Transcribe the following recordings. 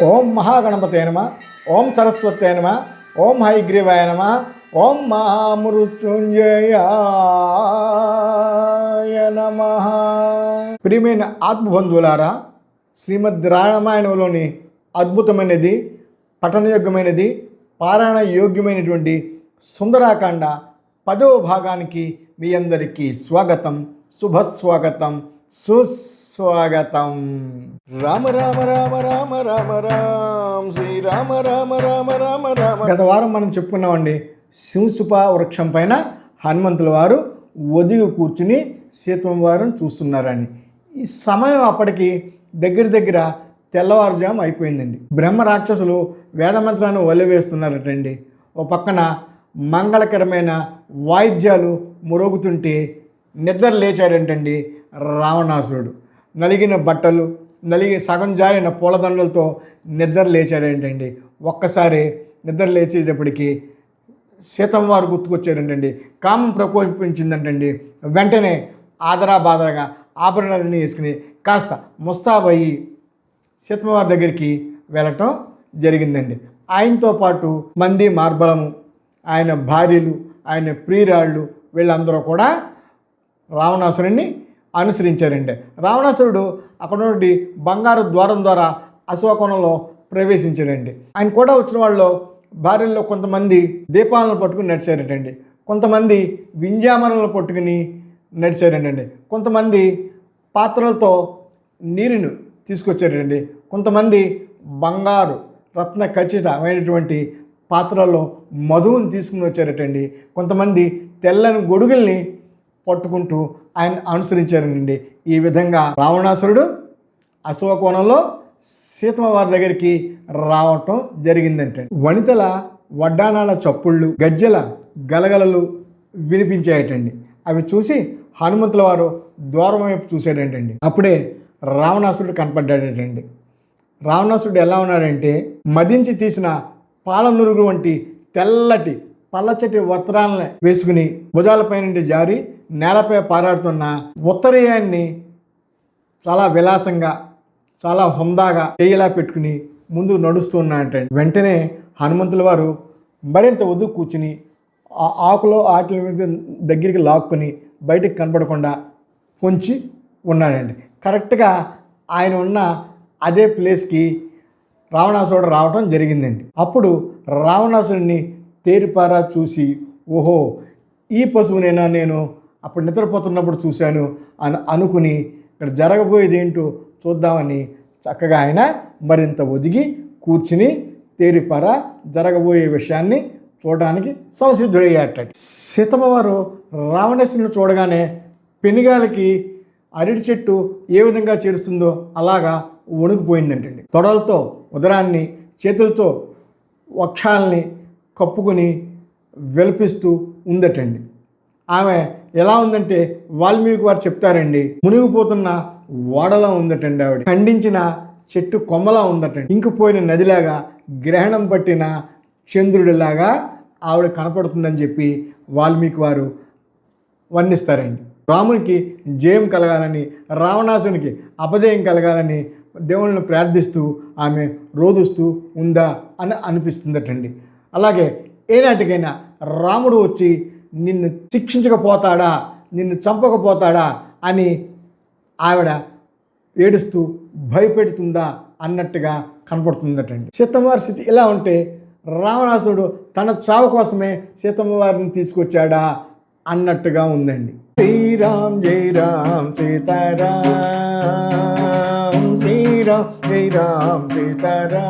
ఓం మహాగణపతే నమ, ఓం సరస్వతే నమ, ఓం హైగ్రీవాయ నమ, ఓం మహామృత్యుంజయాయ నమ. ప్రియమైన ఆత్మబంధువులారా, శ్రీమద్ రామాయణంలోని అద్భుతమైనది, పఠనయోగ్యమైనది, పారాయణ యోగ్యమైనటువంటి సుందరాకాండ 10వ భాగానికి మీ అందరికీ స్వాగతం, శుభస్వాగతం, సుస్వాగతం. రామ రామ రామ రామ రామ రామ శ్రీరామ రామ రామ రామ రామ. గత వారం మనం చెప్పుకున్నామండి, శింసుప వృక్షం పైన హనుమంతుల వారు ఒదిగి కూర్చుని సీతమ్మ వారిని చూస్తున్నారని. ఈ సమయం అప్పటికి దగ్గర తెల్లవారుజాము అయిపోయిందండి. బ్రహ్మ రాక్షసులు వేదమంత్రాన్ని వల్లవేస్తున్నారటండి. ఓ పక్కన మంగళకరమైన వాయిద్యాలు మురుగుతుంటే నిద్ర లేచాడంటండి రావణాసురుడు. నలిగిన బట్టలు, సగం జారిన పూలదండలతో నిద్ర లేచాడేంటండి. ఒక్కసారి నిద్ర లేచేటప్పటికి సీతమ్మ వారు గుర్తుకొచ్చారంటండి. కామం ప్రకోపించిందంటండి. వెంటనే ఆదరాబాదరగా ఆభరణాలన్నీ వేసుకుని కాస్త ముస్తాబయ్యి సీతమ్మ వారి దగ్గరికి వెళ్ళటం జరిగిందండి. ఆయనతో పాటు మంది మార్బలము, ఆయన భార్యలు, ఆయన ప్రియురాళ్ళు, వీళ్ళందరూ కూడా రావణాసురుడిని అనుసరించారండి. రావణాసురుడు అక్కడ నుండి బంగారు ద్వారం ద్వారా అశోకవనంలో ప్రవేశించాడండి. ఆయన కూడా వచ్చిన వాళ్ళు భార్యల్లో కొంతమంది దీపాలను పట్టుకుని నడిచారటండి, కొంతమంది వింజామరలను పట్టుకుని నడిచారండి, కొంతమంది పాత్రలతో నీరును తీసుకొచ్చారండి, కొంతమంది బంగారు రత్న ఖచ్చితమైనటువంటి పాత్రల్లో మధువుని తీసుకుని వచ్చారటండి, కొంతమంది తెల్లని గొడుగుల్ని పట్టుకుంటూ ఆయన అనుసరించారండి. ఈ విధంగా రావణాసురుడు అశోకవనంలో సీతమ్మ వారి దగ్గరికి రావటం జరిగిందంటే వనితల వడ్డానాల చప్పుళ్ళు, గజ్జెల గలగలలు వినిపించాయటండి. అవి చూసి హనుమంతుల వారు ద్వారం వైపు చూశాడంటండి. అప్పుడే రావణాసురుడు కనపడ్డాడటండి. రావణాసురుడు ఎలా ఉన్నాడంటే, మదించి తీసిన పాలనురుగు వంటి తెల్లటి పల్లచటి వస్త్రాలను వేసుకుని భుజాలపై నుండి జారి నేలపై పారాడుతున్న ఉత్తరీయాన్ని చాలా విలాసంగా, చాలా హుందాగా చెయ్యలా పెట్టుకుని ముందు నడుస్తున్నాడట. వెంటనే హనుమంతుల వారు మరింత ఒదుగు కూర్చుని ఆ ఆకులో ఆకుల మీద దగ్గరికి లాక్కుని బయటికి కనపడకుండా పొంచి ఉన్నాడండి. కరెక్ట్గా ఆయన ఉన్న అదే ప్లేస్కి రావణాసురుడు రావడం జరిగిందండి. అప్పుడు రావణాసురుడిని తేరిపారా చూసి, ఓహో, ఈ పశువునైనా నేను అప్పుడు నిద్రపోతున్నప్పుడు చూశాను అని అనుకుని ఇక్కడ జరగబోయేది ఏంటో చూద్దామని చక్కగా ఆయన మరింత ఒదిగి కూర్చుని తేరిపారా జరగబోయే విషయాన్ని చూడడానికి సంసిద్ధుడయ్యాట. సీతమ్మ వారు రావణాసురుని చూడగానే పెనుగాలికి అరటి చెట్టు ఏ విధంగా చేరుస్తుందో అలాగా వణికిపోయిందంటండి. తొడలతో ఉదరాన్ని, చేతులతో వక్షాలని కప్పుకొని వెలిపిస్తూ ఉందటండి. ఆమె ఎలా ఉందంటే వాల్మీకి వారు చెప్తారండి, మునిగిపోతున్న ఓడలా ఉందటండి. ఆవిడ ఖండించిన చెట్టు కొమ్మలా ఉందటండి. ఇంకిపోయిన నదిలాగా, గ్రహణం పట్టిన చంద్రుడిలాగా ఆవిడ కనపడుతుందని చెప్పి వాల్మీకి వారు వర్ణిస్తారండి. రామునికి జయం కలగాలని, రావణాసునికి అపజయం కలగాలని దేవుళ్ళను ప్రార్థిస్తూ ఆమె రోధిస్తూ ఉందా అని అనిపిస్తుందటండి. అలాగే ఏనాటికైనా రాముడు వచ్చి నిన్ను శిక్షించకపోతాడా, నిన్ను చంపకపోతాడా అని ఆవిడ ఏడుస్తూ భయపెడుతుందా అన్నట్టుగా కనపడుతుందటండి. సీతమ్మ వారి స్థితి ఇలా ఉంటే రావణాసురుడు తన చావు కోసమే సీతమ్మ వారిని తీసుకొచ్చాడా అన్నట్టుగా ఉందండి. శ్రీరామ్ జై రామ్ సీతారాం, శ్రీరామ్ జై రామ్ సీతారాం,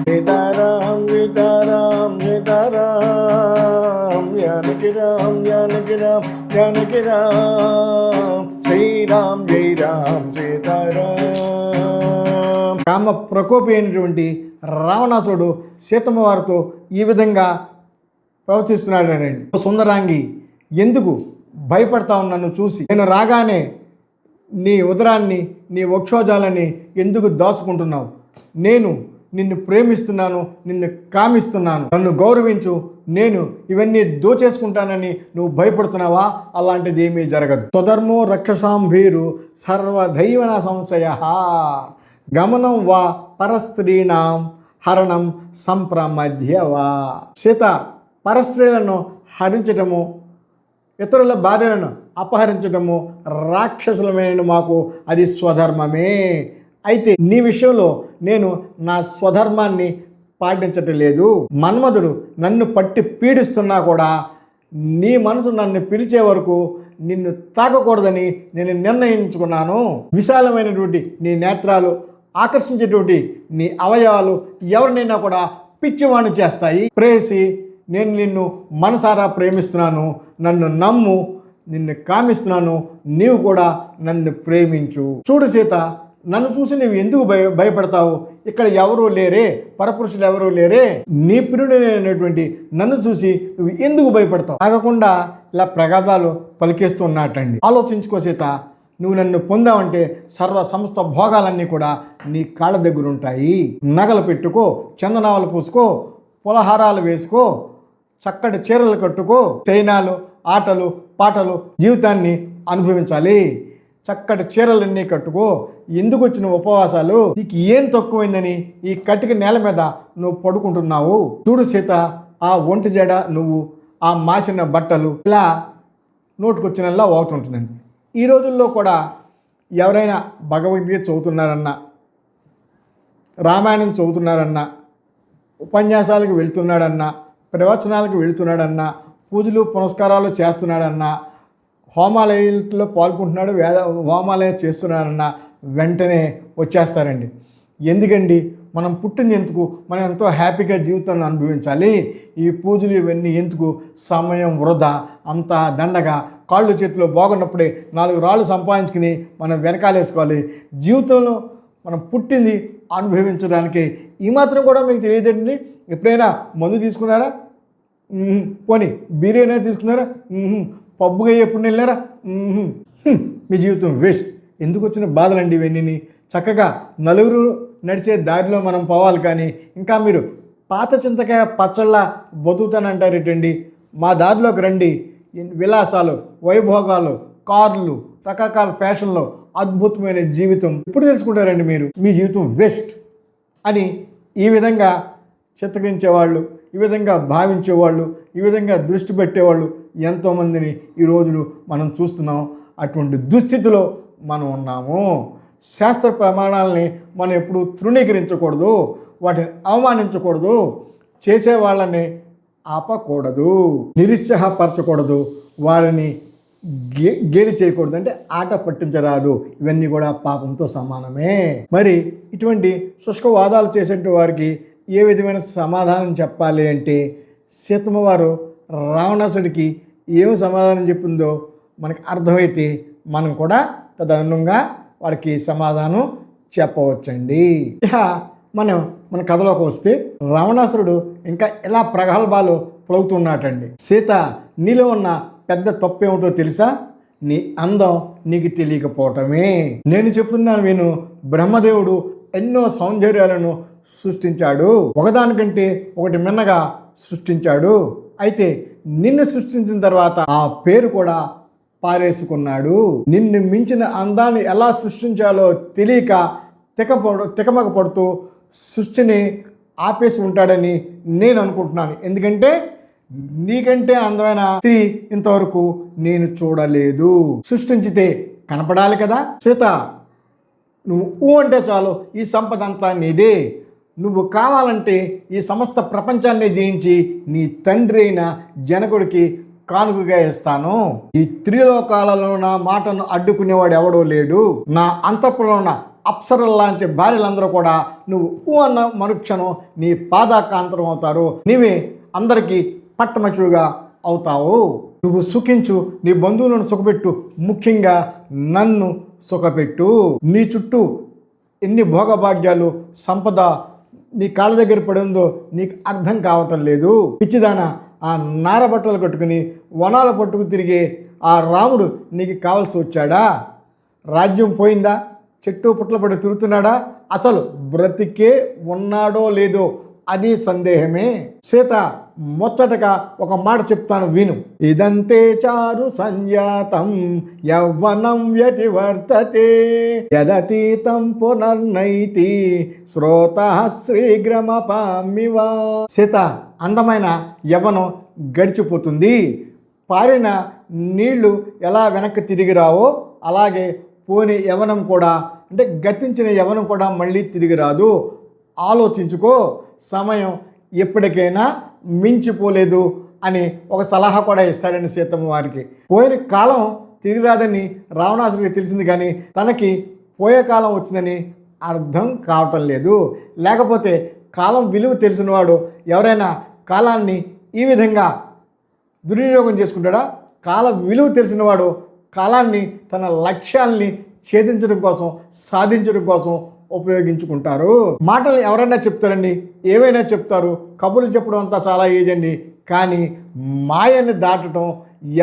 సీతారాం సీతారాం సీతారాం, జానకి రామ్ జానకి రామ్ జానకి రామ్, శ్రీరామ్ జై రామ్ సీతారాం. కామ ప్రకోపి అయినటువంటి రావణాసురుడు సీతమ్మ వారితో ఈ విధంగా ప్రవర్తిస్తున్నాడండి. సుందరాంగి, ఎందుకు భయపడతావు నన్ను చూసి? నేను రాగానే నీ ఉదరాన్ని, నీ వక్షోజాలని ఎందుకు దాచుకుంటున్నావు? నేను నిన్ను ప్రేమిస్తున్నాను, నిన్ను కామిస్తున్నాను, నన్ను గౌరవించు, నేను ఇవన్నీ దోచేసుకుంటానని నువ్వు భయపడుతున్నావా? అలాంటిది ఏమీ జరగదు. స్వధర్మో రక్షసాం భీరు సర్వదైవన సంశయ. గమనం వా పరస్త్రీణాం హరణం సంప్రమధ్య వా. సీత పరస్త్రీలను హరించటము, ఇతరుల భార్యలను అపహరించటము రాక్షసులమైన మాకు అది స్వధర్మమే. అయితే నీ విషయంలో నేను నా స్వధర్మాన్ని పాటించటం లేదు. మన్మధుడు నన్ను పట్టి పీడిస్తున్నా కూడా నీ మనసు నన్ను పిలిచే వరకు నిన్ను తాకకూడదని నేను నిర్ణయించుకున్నాను. విశాలమైనటువంటి నీ నేత్రాలు, ఆకర్షించేటువంటి నీ అవయవాలు ఎవరినైనా కూడా పిచ్చివాణి చేస్తాయి. ప్రేయసి, నేను నిన్ను మనసారా ప్రేమిస్తున్నాను, నన్ను నమ్ము, నిన్ను కామిస్తున్నాను, నీవు కూడా నన్ను ప్రేమించు. చూడు సీత, నన్ను చూసి నువ్వు ఎందుకు భయపడతావు? ఇక్కడ ఎవరూ లేరే, పరపురుషులు ఎవరూ లేరే. నీ ప్రియుడైనటువంటి నన్ను చూసి నువ్వు ఎందుకు భయపడతావు? ఆగకుండా ఇలా ప్రగల్భాలు పలికేస్తూ ఉన్నట్టండి. ఆలోచించుకో సీత, నువ్వు నన్ను పొందావంటే సర్వ సమస్త భోగాలన్నీ కూడా నీ కాళ్ళ దగ్గర ఉంటాయి. నగలు పెట్టుకో, చందనాలు పూసుకో, పులహారాలు వేసుకో, చక్కటి చీరలు కట్టుకో, చైనాలు, ఆటలు, పాటలు, జీవితాన్ని అనుభవించాలి. చక్కటి చీరలన్నీ కట్టుకో. ఎందుకు వచ్చిన ఉపవాసాలు? నీకు ఏం తక్కువైందని ఈ కటిక నేల మీద నువ్వు పడుకుంటున్నావు? చూడు సీత, ఆ ఒంటి జడ, నువ్వు ఆ మాసిన బట్టలు ఇలా నోటుకొచ్చినలా అవుతుంటుందండి. ఈ రోజుల్లో కూడా ఎవరైనా భగవద్గీత చదువుతున్నారన్నా, రామాయణం చదువుతున్నారన్నా, ఉపన్యాసాలకు వెళ్తున్నాడన్నా, ప్రవచనాలకు వెళ్తున్నాడన్నా, పూజలు పునస్కారాలు చేస్తున్నాడన్నా, హోమాలయాల్లో పాల్గొంటున్నాడు, హోమాలయం చేస్తున్నాడన్నా వెంటనే వచ్చేస్తారండి. ఎందుకండి? మనం పుట్టింది ఎందుకు? మనం ఎంతో హ్యాపీగా జీవితాన్ని అనుభవించాలి. ఈ పూజలు ఇవన్నీ ఎందుకు? సమయం వృధా, అంతా దండగా. కాళ్ళు చేతిలో బాగున్నప్పుడే 4 రాళ్ళు సంపాదించుకుని మనం వెనకాలేసుకోవాలి. జీవితంలో మనం పుట్టింది అనుభవించడానికి. ఈ మాత్రం కూడా మీకు తెలియదండి. ఎప్పుడైనా మందు తీసుకున్నారా? పోనీ బిర్యానీ తీసుకున్నారా? పబ్బుగా ఎప్పుడు వెళ్ళారా? మీ జీవితం వేస్ట్. ఎందుకు వచ్చిన బాధలండి ఇవన్నీ? చక్కగా నలుగురు నడిచే దారిలో మనం పోవాలి. కానీ ఇంకా మీరు పాత చింతకాయ పచ్చళ్ళ బతుకుతానంటారేటండి? మా దారిలోకి రండి. విలాసాలు, వైభోగాలు, కార్లు, రకరకాల ఫ్యాషన్లో అద్భుతమైన జీవితం ఎప్పుడు తెలుసుకుంటారండి మీరు? మీ జీవితం వేస్ట్ అని ఈ విధంగా చిత్రకరించేవాళ్ళు, ఈ విధంగా భావించేవాళ్ళు, ఈ విధంగా దృష్టి పెట్టేవాళ్ళు ఎంతోమందిని ఈ రోజులు మనం చూస్తున్నాం. అటువంటి దుస్థితిలో మనం ఉన్నాము. శాస్త్ర ప్రమాణాలని మనం ఎప్పుడు తృణీకరించకూడదు, వాటిని అవమానించకూడదు, చేసేవాళ్ళని ఆపకూడదు, నిరుత్సాహపరచకూడదు, వారిని గేలి చేయకూడదు, అంటే ఆట పట్టించరాదు. ఇవన్నీ కూడా పాపంతో సమానమే. మరి ఇటువంటి శుష్కవాదాలు చేసేటువంటి వారికి ఏ విధమైన సమాధానం చెప్పాలి అంటే, సీతమ్మ వారు రావణాసుడికి ఏమి సమాధానం చెప్పిందో మనకు అర్థమైతే మనం కూడా తదనుగుణంగా వాడికి సమాధానం చెప్పవచ్చండి. ఇక మన కథలోకి వస్తే, రావణాసురుడు ఇంకా ఎలా ప్రగల్భాలు పలుకుతున్నాటండి. సీత, నీలో ఉన్న పెద్ద తప్పేమిటో తెలుసా? నీ అందం నీకు తెలియకపోవటమే. నేను చెప్తున్నాను విను. బ్రహ్మదేవుడు ఎన్నో సౌందర్యాలను సృష్టించాడు, ఒకదానికంటే ఒకటి మిన్నగా సృష్టించాడు. అయితే నిన్ను సృష్టించిన తర్వాత ఆ పేరు కూడా పారేసుకున్నాడు. నిన్ను మించిన అందాన్ని ఎలా సృష్టించాలో తెలియక తికమక పడుతూ సృష్టిని ఆపేసి ఉంటాడని నేను అనుకుంటున్నాను. ఎందుకంటే నీకంటే అందమైన స్త్రీ ఇంతవరకు నేను చూడలేదు. సృష్టించితే కనపడాలి కదా. సీత, నువ్వు అంటే చాలు, ఈ సంపద అంతా నీదే. నువ్వు కావాలంటే ఈ సమస్త ప్రపంచాన్ని జయించి నీ తండ్రి అయిన జనకుడికి కానుకగా ఇస్తాను. ఈ త్రిలోకాలలో నా మాటను అడ్డుకునేవాడు ఎవడో లేడు. నా అంతఃపురంలో ఉన్న అప్సరల్లాంటి భార్యలందరూ కూడా నువ్వు అన్న మరుక్షణం నీ పాదాకాంతరం అవుతారు. నీవే అందరికీ పట్టమచుడుగా అవుతావు. నువ్వు సుఖించు, నీ బంధువులను సుఖపెట్టు, ముఖ్యంగా నన్ను సుఖపెట్టు. నీ చుట్టూ ఎన్ని భోగభాగ్యాలు, సంపద నీ కాళ్ళ దగ్గర పడిందో నీకు అర్థం కావటం లేదు. పిచ్చిదాన, ఆ నార బట్టలు కట్టుకుని వనాల పట్టుకు తిరిగే ఆ రాముడు నీకు కావాల్సి వచ్చాడా? రాజ్యం పోయిందా? చెట్టు పుట్ల పడి తిరుగుతున్నాడా? అసలు బ్రతికే ఉన్నాడో లేదో అది సందేహమే. సీత ముచ్చటగా ఒక మాట చెప్తాను విను. ఇదంతే చారు సంజాతం యవ్వనం వ్యతివర్తతే యదతీతం పునర్నైతి శ్రోత శ్రీగ్రమపామివ. సీత, అందమైన యవ్వనం గడిచిపోతుంది. పారిన నీళ్లు ఎలా వెనక్కి తిరిగి రావో అలాగే పోని యవ్వనం కూడా, అంటే గతించిన యవ్వనం కూడా మళ్ళీ తిరిగి రాదు. ఆలోచించుకో, సమయం ఎప్పటికైనా మించిపోలేదు అని ఒక సలహా కూడా ఇస్తాడండి సీతమ్మ వారికి. పోయిన కాలం తిరిగి రాదని రావణాసుడికి తెలిసింది, కానీ తనకి పోయే కాలం వచ్చిందని అర్థం కావటం లేదు. లేకపోతే కాలం విలువ తెలిసినవాడు ఎవరైనా కాలాన్ని ఈ విధంగా దుర్వినియోగం చేసుకుంటాడా? కాల విలువ తెలిసినవాడు కాలాన్ని తన లక్ష్యాల్ని ఛేదించడం కోసం, సాధించడం కోసం ఉపయోగించుకుంటారు. మాటలు ఎవరైనా చెప్తారండి, ఏవైనా చెప్తారు. కబుర్లు చెప్పడం అంతా చాలా ఈజీ అండి, కానీ మాయను దాటడం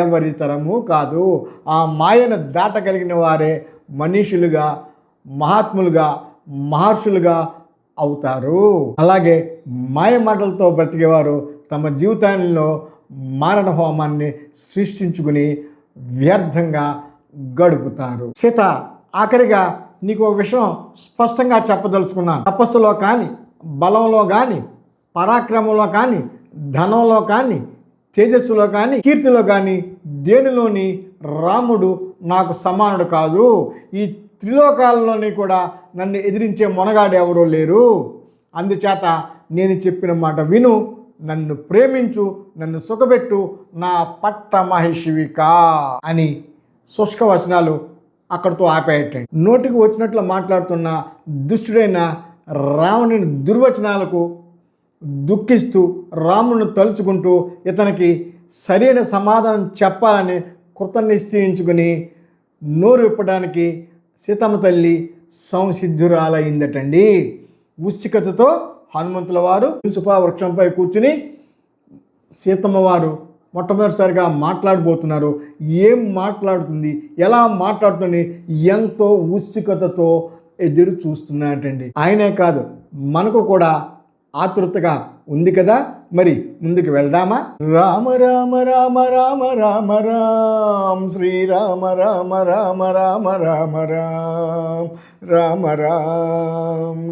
ఎవరి తరము కాదు. ఆ మాయను దాటగలిగిన వారే మనుషులుగా, మహాత్ములుగా, మహర్షులుగా అవుతారు. అలాగే మాయ మాటలతో బ్రతికేవారు తమ జీవితాల్లో మారణ హోమాన్ని సృష్టించుకుని వ్యర్థంగా గడుపుతారు. సీత, ఆఖరిగా నీకు ఒక విషయం స్పష్టంగా చెప్పదలుచుకున్నాను. తపస్సులో కానీ, బలంలో కానీ, పరాక్రమంలో కానీ, ధనంలో కానీ, తేజస్సులో కానీ, కీర్తిలో కానీ దేనిలోని రాముడు నాకు సమానుడు కాదు. ఈ త్రిలోకాలలోని కూడా నన్ను ఎదిరించే మొనగాడు ఎవరూ లేరు. అందుచేత నేను చెప్పిన మాట విను, నన్ను ప్రేమించు, నన్ను సుఖపెట్టు, నా పట్ట మహేషివికా అని శుష్క వచనాలు అక్కడితో ఆపేయటండి. నోటికి వచ్చినట్లు మాట్లాడుతున్న దుష్టుడైన రావణుని దుర్వచనాలకు దుఃఖిస్తూ రామును తలుచుకుంటూ ఇతనికి సరైన సమాధానం చెప్పాలని కృత నిశ్చయించుకుని నోరు విప్పడానికి సీతమ్మ తల్లి సంసిద్ధురాలయ్యిందటండి. ఉత్సుకతతో హనుమంతుల వారు సుపా వృక్షంపై కూర్చుని సీతమ్మ వారు మొట్టమొదటిసారిగా మాట్లాడబోతున్నారు. ఏం మాట్లాడుతుంది, ఎలా మాట్లాడుతుంది, ఎంతో ఉత్సుకతతో ఎదురు చూస్తున్నాడటండి. ఆయనే కాదు, మనకు కూడా ఆతృతగా ఉంది కదా. మరి ముందుకు వెళ్దామా? రామ రామ రామ రామ రామ రామ శ్రీరామ రామ రామ రామ రామ రామ రామ రామ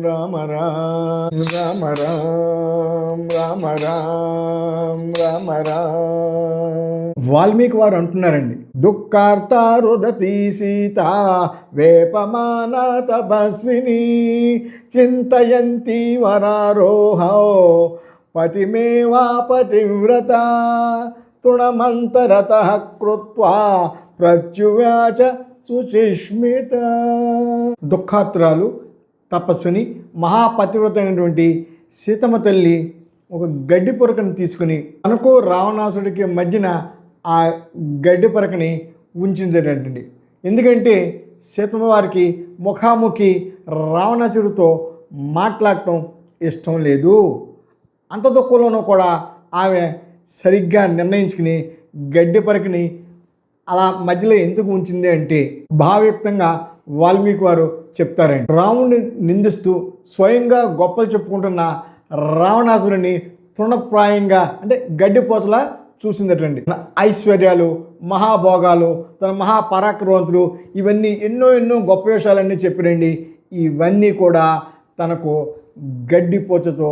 రామ రామ రామ రామ రామ రామ రామ. వాల్మీకి వారు అంటున్నారండి, దుఃఖార్త రుదతి సీత వేపమాన తపస్విని చింతయంతి వరారోహో పతిమేవా పతివ్రత తృణమంతరతః కృత్వా ప్రత్యువాచ సుచిస్మిత. దుఃఖార్తురాలు, తపస్విని, మహాపతివ్రత అయినటువంటి సీతమ్మ తల్లి ఒక గడ్డి పొరకను తీసుకుని తనకు రావణాసుడికి మధ్యన ఆ గడ్డి పొరకని ఉంచిందేటండి. ఎందుకంటే సీతమ్మ వారికి ముఖాముఖి రావణాసుడితో మాట్లాడటం ఇష్టం లేదు. అంత దుఃఖంలోనూ కూడా ఆమె సరిగ్గా నిర్ణయించుకుని గడ్డి పరకని అలా మధ్యలో ఎందుకు ఉంచింది అంటే భావయుక్తంగా వాల్మీకి వారు చెప్తారండి. రాముడిని నిందిస్తూ స్వయంగా గొప్పలు చెప్పుకుంటున్న రావణాసురుని తృణప్రాయంగా, అంటే గడ్డిపోతలా చూసిందటండి. తన ఐశ్వర్యాలు, మహాభోగాలు, తన మహాపరాక్రమవంతులు, ఇవన్నీ ఎన్నో ఎన్నో గొప్ప విషయాలన్నీ చెప్పిరండి. ఇవన్నీ కూడా తనకు గడ్డిపోచతో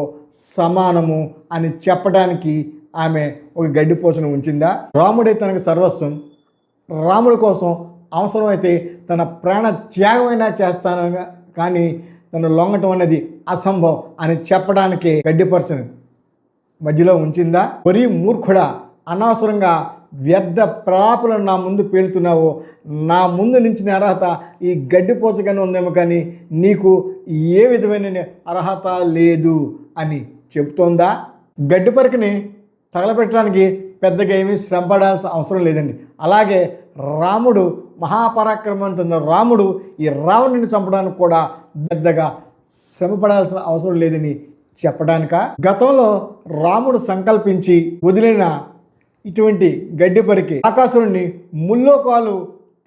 సమానము అని చెప్పడానికి ఆమె ఒక గడ్డిపోచను ఉంచిందా? రాముడే తనకు సర్వస్వం, రాముడి కోసం అవసరమైతే తన ప్రాణ త్యాగమైనా చేస్తాను, కానీ తను లొంగటం అనేది అసంభవం అని చెప్పడానికి గడ్డిపరచను మధ్యలో ఉంచిందా? ఒరి మూర్ఖుడా, అనవసరంగా వ్యర్థ ప్రాపులను నా ముందు పేలుతున్నావు. నా ముందు నించిన అర్హత ఈ గడ్డిపోచగానే ఉందేమో, కానీ నీకు ఏ విధమైన అర్హత లేదు అని చెబుతోందా? గడ్డి పరకని తగలబెట్టడానికి పెద్దగా ఏమీ శ్రమ పడాల్సిన అవసరం లేదండి. అలాగే రాముడు మహాపరాక్రమంతున్న రాముడు ఈ రావణుని చంపడానికి కూడా పెద్దగా శ్రమ పడాల్సిన అవసరం లేదని చెప్పడానిక? గతంలో రాముడు సంకల్పించి వదిలిన ఇటువంటి గడ్డి పరికి ఆకాశుడిని ముల్లోకాలు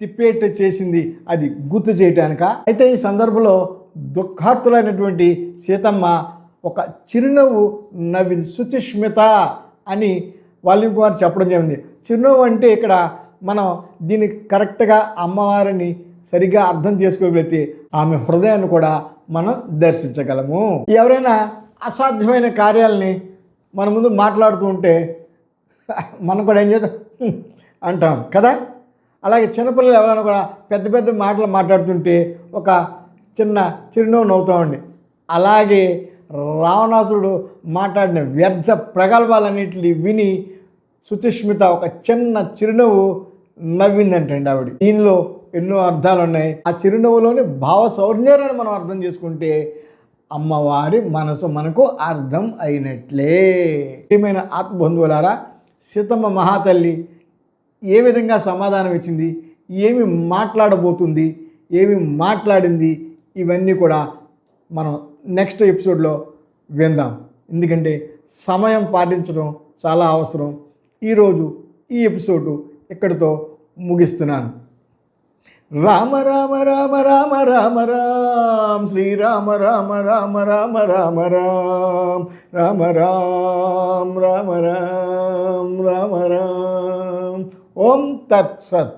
తిప్పేట్టు చేసింది, అది గుర్తు చేయటానిక? అయితే ఈ సందర్భంలో దుఃఖార్తులైనటువంటి సీతమ్మ ఒక చిరునవ్వు నవ్వింది. శుచిస్మిత అని వాల్మీకి వారు చెప్పడం జరిగింది. చిరునవ్వు అంటే ఇక్కడ మనం దీన్ని కరెక్ట్గా అమ్మవారిని సరిగ్గా అర్థం చేసుకోగలిగితే ఆమె హృదయాన్ని కూడా మనం దర్శించగలము. ఎవరైనా అసాధ్యమైన కార్యాలని మన ముందు మాట్లాడుతూ ఉంటే మనం కూడా ఏం చేద్దాం అంటాం కదా. అలాగే చిన్నపిల్లలు ఎవరైనా కూడా పెద్ద పెద్ద మాటలు మాట్లాడుతుంటే ఒక చిన్న చిరునవ్వు నవ్వుతామండి. అలాగే రావణాసురుడు మాట్లాడిన వ్యర్థ ప్రగల్భాలన్నింటినీ విని సుచిస్మిత ఒక చిన్న చిరునవ్వు నవ్విందంటండి ఆవిడ. దీనిలో ఎన్నో అర్థాలు ఉన్నాయి. ఆ చిరునవ్వులోని భావ సౌందర్యాన్ని మనం అర్థం చేసుకుంటే అమ్మవారి మనసు మనకు అర్థం అయినట్లే. ప్రియమైన ఆత్మబంధువులారా, సీతమ్మ మహాతల్లి ఏ విధంగా సమాధానం ఇచ్చింది, ఏమి మాట్లాడబోతుంది, ఏమి మాట్లాడింది, ఇవన్నీ కూడా మనం నెక్స్ట్ ఎపిసోడ్లో విందాం. ఎందుకంటే సమయం పాటించడం చాలా అవసరం. ఈరోజు ఈ ఎపిసోడ్ ఇక్కడితో ముగిస్తున్నాను. రామ రామ రామ రామ రామ రామ శ్రీరామ రామ రామ రామ రామ రామ రామ రామ రామ రామ రామ రామ. ఓం తత్సత్.